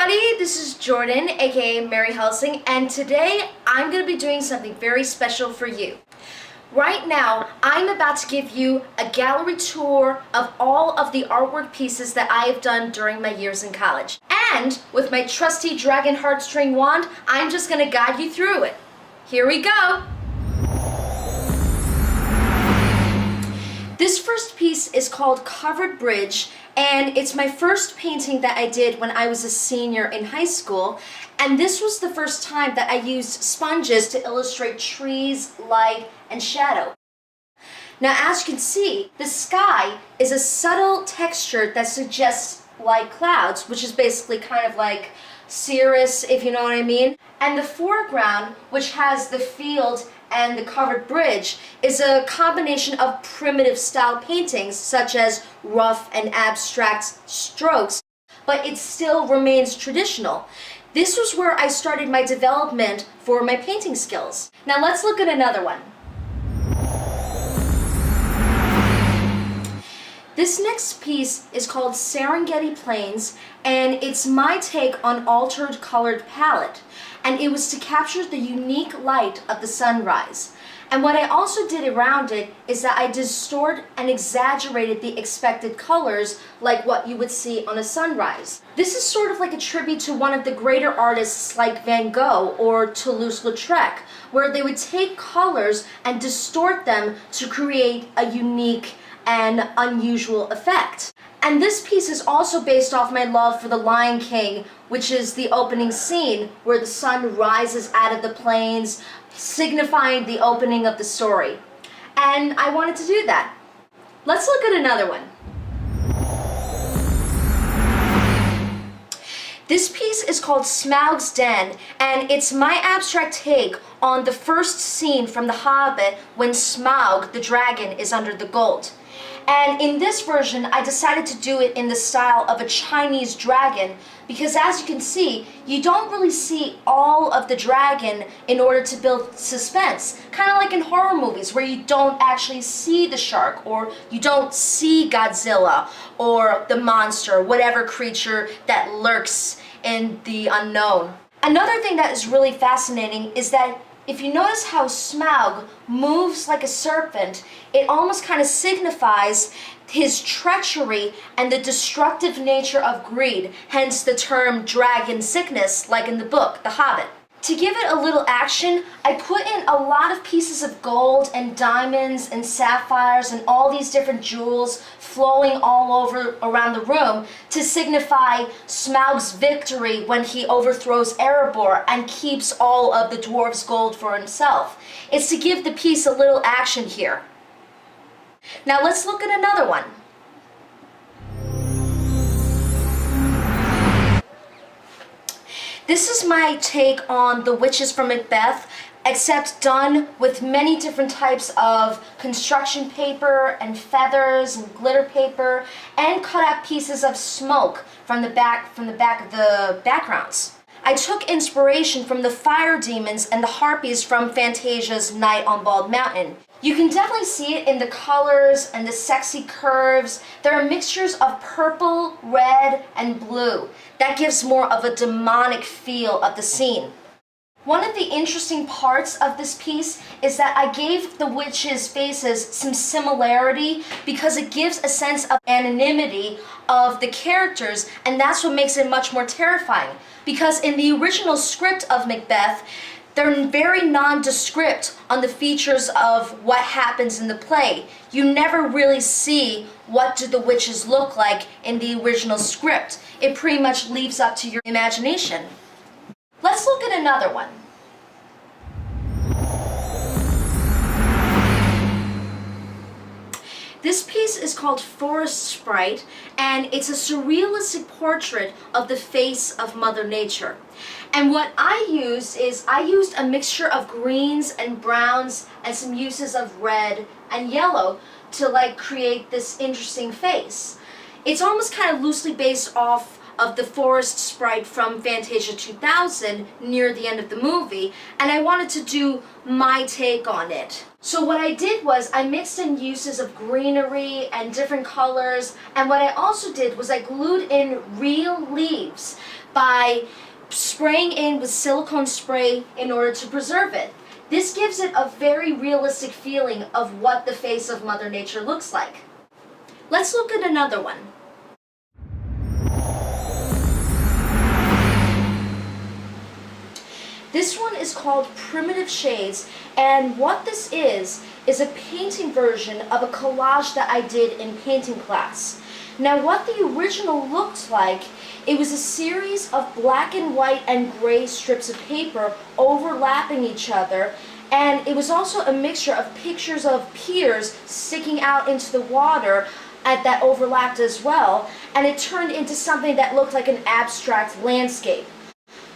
everybody, this is Jordan, aka Mary Helsing, and today I'm going to be doing something very special for you. Right now, I'm about to give you a gallery tour of all of the artwork pieces that I have done during my years in college. And with my trusty dragon heartstring wand, I'm just going to guide you through it. Here we go! This first piece is called Covered Bridge, and it's my first painting that I did when I was a senior in high school, and this was the first time that I used sponges to illustrate trees, light, and shadow. Now, as you can see, the sky is a subtle texture that suggests light clouds, which is basically kind of like cirrus, if you know what I mean. And the foreground, which has the field and the covered bridge, is a combination of primitive style paintings such as rough and abstract strokes, but it still remains traditional. This was where I started my development for my painting skills. Now let's look at another one. This next piece is called Serengeti Plains, and it's my take on altered colored palette. And it was to capture the unique light of the sunrise. And what I also did around it is that I distorted and exaggerated the expected colors like what you would see on a sunrise. This is sort of like a tribute to one of the greater artists like Van Gogh or Toulouse-Lautrec, where they would take colors and distort them to create a unique and unusual effect. And this piece is also based off my love for The Lion King, which is the opening scene where the sun rises out of the plains, signifying the opening of the story. And I wanted to do that. Let's look at another one. This piece is called Smaug's Den, and it's my abstract take on the first scene from The Hobbit when Smaug, the dragon, is under the gold. And in this version, I decided to do it in the style of a Chinese dragon because, as you can see, you don't really see all of the dragon in order to build suspense. Kind of like in horror movies where you don't actually see the shark, or you don't see Godzilla or the monster, whatever creature that lurks in the unknown. Another thing that is really fascinating is that if you notice how Smaug moves like a serpent, it almost kind of signifies his treachery and the destructive nature of greed, hence the term dragon sickness, like in the book, The Hobbit. To give it a little action, I put in a lot of pieces of gold and diamonds and sapphires and all these different jewels flowing all over around the room to signify Smaug's victory when he overthrows Erebor and keeps all of the dwarves' gold for himself. It's to give the piece a little action here. Now let's look at another one. This is my take on the witches from Macbeth, except done with many different types of construction paper and feathers and glitter paper, and cut out pieces of smoke from the back of the backgrounds. I took inspiration from the fire demons and the harpies from Fantasia's Night on Bald Mountain. You can definitely see it in the colors and the sexy curves. There are mixtures of purple, red, and blue. That gives more of a demonic feel of the scene. One of the interesting parts of this piece is that I gave the witches' faces some similarity because it gives a sense of anonymity of the characters, and that's what makes it much more terrifying. Because in the original script of Macbeth, they're very nondescript on the features of what happens in the play. You never really see what do the witches look like in the original script. It pretty much leaves up to your imagination. Let's look at another one. This piece is called Forest Sprite, and it's a surrealistic portrait of the face of Mother Nature. And what I used a mixture of greens and browns and some uses of red and yellow to create this interesting face. It's almost kind of loosely based off of the forest sprite from Fantasia 2000 near the end of the movie, and I wanted to do my take on it. So what I did was I mixed in uses of greenery and different colors, and what I also did was I glued in real leaves by spraying in with silicone spray in order to preserve it. This gives it a very realistic feeling of what the face of Mother Nature looks like. Let's look at another one. This one is called Primitive Shades, and what this is a painting version of a collage that I did in painting class. Now what the original looked like, it was a series of black and white and gray strips of paper overlapping each other, and it was also a mixture of pictures of piers sticking out into the water that overlapped as well, and it turned into something that looked like an abstract landscape.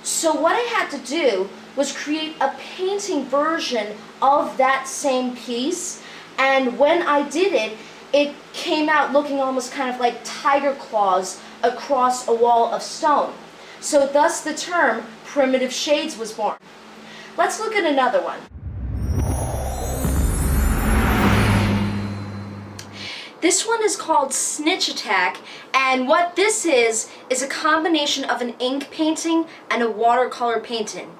So what I had to do was create a painting version of that same piece, and when I did it, it came out looking almost kind of like tiger claws across a wall of stone. So thus the term Primitive Shades was born. Let's look at another one. This one is called Snitch Attack, and what this is a combination of an ink painting and a watercolor painting.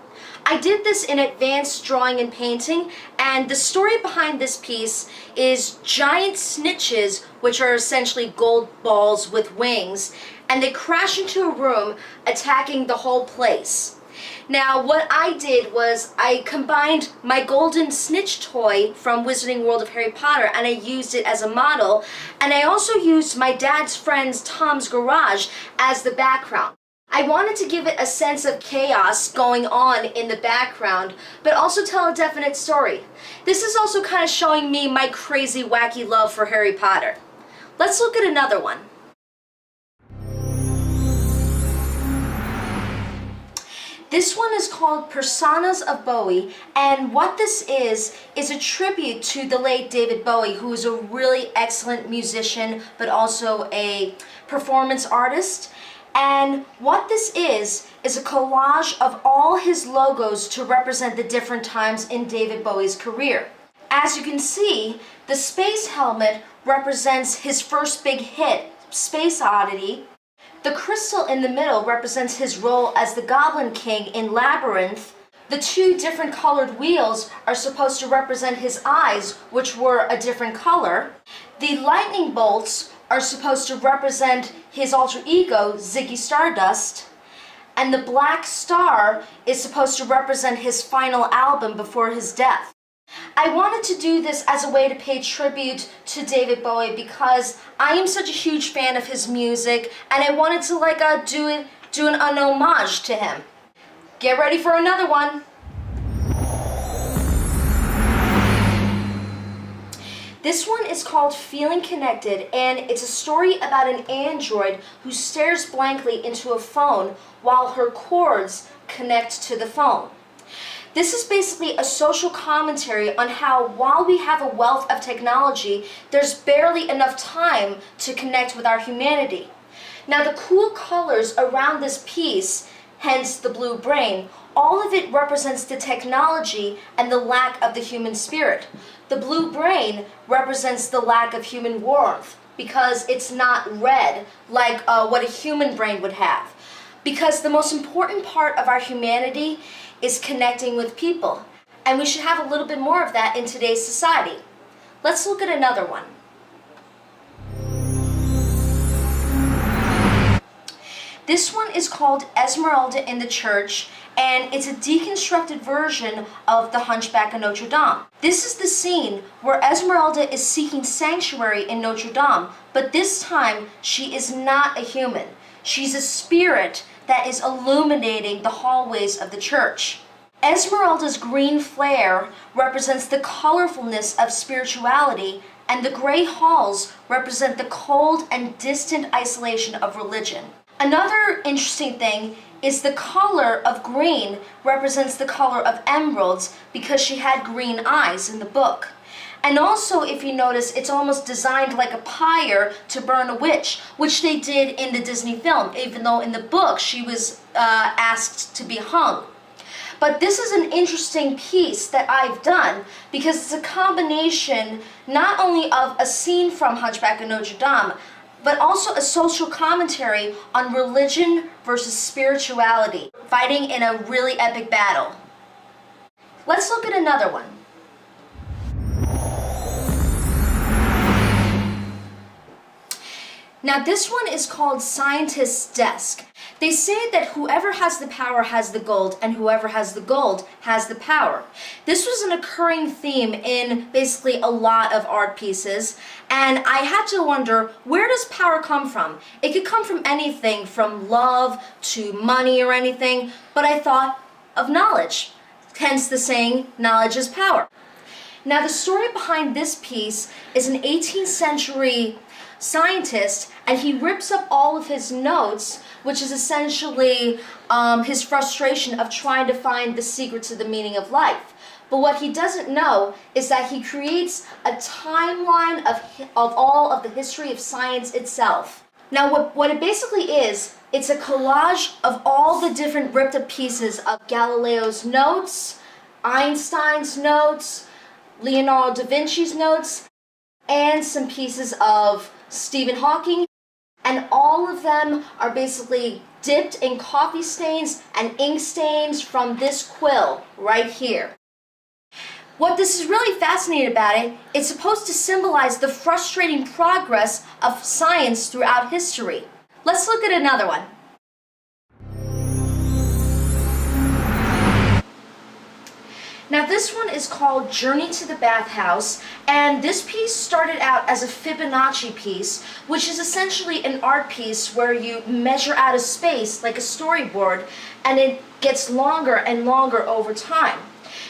I did this in advanced drawing and painting, and the story behind this piece is giant snitches, which are essentially gold balls with wings, and they crash into a room, attacking the whole place. Now what I did was I combined my golden snitch toy from Wizarding World of Harry Potter, and I used it as a model, and I also used my dad's friend's Tom's garage as the background. I wanted to give it a sense of chaos going on in the background, but also tell a definite story. This is also kind of showing me my crazy, wacky love for Harry Potter. Let's look at another one. This one is called Personas of Bowie, and what this is a tribute to the late David Bowie, who is a really excellent musician, but also a performance artist. And what this is a collage of all his logos to represent the different times in David Bowie's career. As you can see, the space helmet represents his first big hit, Space Oddity. The crystal in the middle represents his role as the Goblin King in Labyrinth. The two different colored wheels are supposed to represent his eyes, which were a different color. The lightning bolts are supposed to represent his alter ego, Ziggy Stardust, and the black star is supposed to represent his final album before his death. I wanted to do this as a way to pay tribute to David Bowie because I am such a huge fan of his music, and I wanted to do an homage to him. Get ready for another one. This one is called Feeling Connected, and it's a story about an android who stares blankly into a phone while her cords connect to the phone. This is basically a social commentary on how while we have a wealth of technology, there's barely enough time to connect with our humanity. Now the cool colors around this piece, hence the blue brain, all of it represents the technology and the lack of the human spirit. The blue brain represents the lack of human warmth because it's not red like what a human brain would have. Because the most important part of our humanity is connecting with people, and we should have a little bit more of that in today's society. Let's look at another one. This one is called Esmeralda in the Church, and it's a deconstructed version of The Hunchback of Notre Dame. This is the scene where Esmeralda is seeking sanctuary in Notre Dame, but this time she is not a human. She's a spirit that is illuminating the hallways of the church. Esmeralda's green flare represents the colorfulness of spirituality, and the gray halls represent the cold and distant isolation of religion. Another interesting thing is the color of green represents the color of emeralds because she had green eyes in the book. And also, if you notice, it's almost designed like a pyre to burn a witch, which they did in the Disney film, even though in the book she was asked to be hung. But this is an interesting piece that I've done because it's a combination not only of a scene from Hunchback of Notre Dame, but also a social commentary on religion versus spirituality, fighting in a really epic battle. Let's look at another one. Now this one is called Scientist's Desk. They say that whoever has the power has the gold, and whoever has the gold has the power. This was an occurring theme in basically a lot of art pieces, and I had to wonder, where does power come from? It could come from anything, from love to money or anything, but I thought of knowledge. Hence the saying, knowledge is power. Now the story behind this piece is an 18th century scientist, and he rips up all of his notes, which is essentially his frustration of trying to find the secrets of the meaning of life. But what he doesn't know is that he creates a timeline of all of the history of science itself. Now what it basically is, it's a collage of all the different ripped up pieces of Galileo's notes, Einstein's notes, Leonardo da Vinci's notes, and some pieces of Stephen Hawking, and all of them are basically dipped in coffee stains and ink stains from this quill right here. What this is really fascinating about it, it's supposed to symbolize the frustrating progress of science throughout history. Let's look at another one. Now this one is called Journey to the Bathhouse, and this piece started out as a Fibonacci piece, which is essentially an art piece where you measure out a space like a storyboard, and it gets longer and longer over time.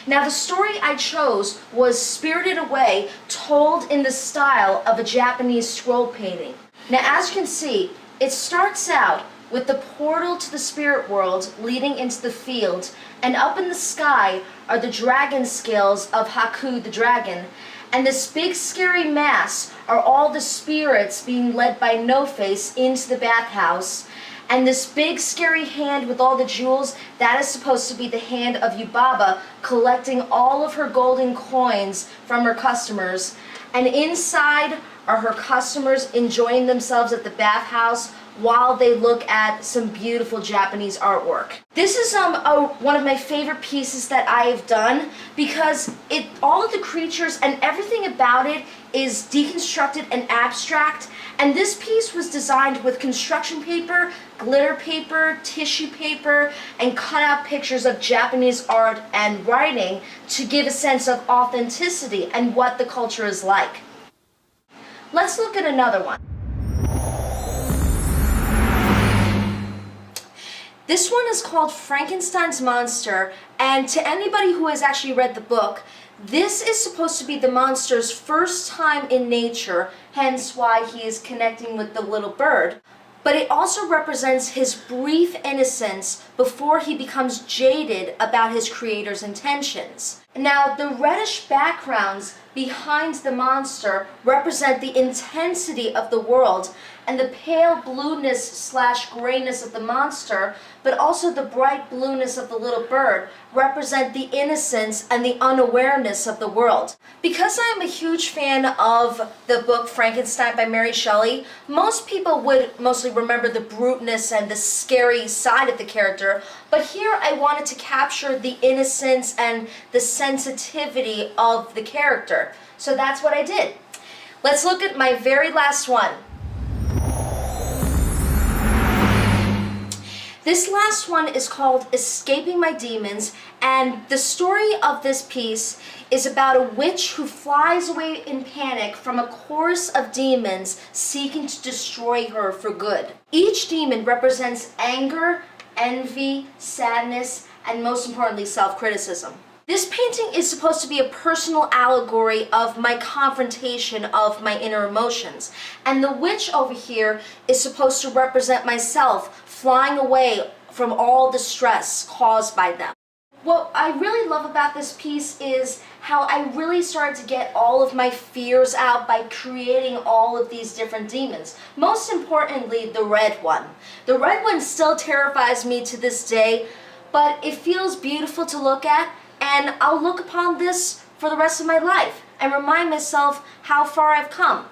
Now the story I chose was Spirited Away, told in the style of a Japanese scroll painting. Now as you can see, it starts out with the portal to the spirit world leading into the field, and up in the sky are the dragon scales of Haku the dragon, and this big scary mass are all the spirits being led by No-Face into the bathhouse, and this big scary hand with all the jewels, that is supposed to be the hand of Yubaba collecting all of her golden coins from her customers, and inside are her customers enjoying themselves at the bathhouse while they look at some beautiful Japanese artwork. This is one of my favorite pieces that I have done, because all of the creatures and everything about it is deconstructed and abstract, and this piece was designed with construction paper, glitter paper, tissue paper, and cut out pictures of Japanese art and writing to give a sense of authenticity and what the culture is like. Let's look at another one. This one is called Frankenstein's Monster, and to anybody who has actually read the book, this is supposed to be the monster's first time in nature, hence why he is connecting with the little bird. But it also represents his brief innocence before he becomes jaded about his creator's intentions. Now, the reddish backgrounds behind the monster represent the intensity of the world, and the pale blueness / grayness of the monster, but also the bright blueness of the little bird, represent the innocence and the unawareness of the world. Because I am a huge fan of the book Frankenstein by Mary Shelley, most people would mostly remember the bruteness and the scary side of the character, but here I wanted to capture the innocence and the sensitivity of the character. So that's what I did. Let's look at my very last one. This last one is called Escaping My Demons, and the story of this piece is about a witch who flies away in panic from a chorus of demons seeking to destroy her for good. Each demon represents anger, envy, sadness, and most importantly, self-criticism. This painting is supposed to be a personal allegory of my confrontation of my inner emotions. And the witch over here is supposed to represent myself flying away from all the stress caused by them. What I really love about this piece is how I really started to get all of my fears out by creating all of these different demons. Most importantly, the red one. The red one still terrifies me to this day, but it feels beautiful to look at. And I'll look upon this for the rest of my life and remind myself how far I've come.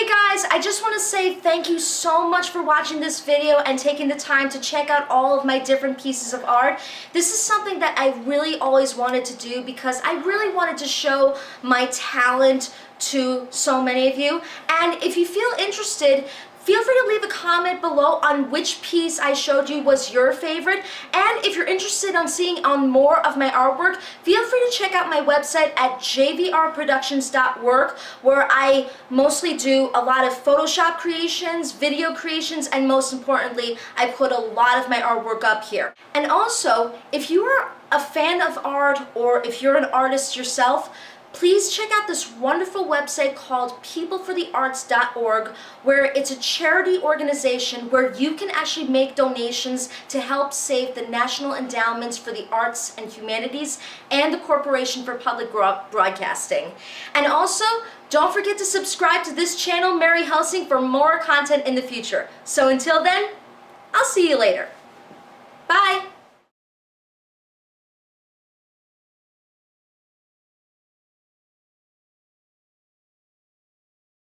Hey guys, I just want to say thank you so much for watching this video and taking the time to check out all of my different pieces of art. This is something that I really always wanted to do because I really wanted to show my talent to so many of you. And if you feel interested, feel free to leave a comment below on which piece I showed you was your favorite. And if you're interested in seeing more of my artwork, feel free to check out my website at jvrproductions.org, where I mostly do a lot of Photoshop creations, video creations, and most importantly, I put a lot of my artwork up here. And also, if you are a fan of art or if you're an artist yourself, please check out this wonderful website called peopleforthearts.org, where it's a charity organization where you can actually make donations to help save the National Endowments for the Arts and Humanities and the Corporation for Public Broadcasting. And also, don't forget to subscribe to this channel, Mary Helsing, for more content in the future. So until then, I'll see you later. Bye!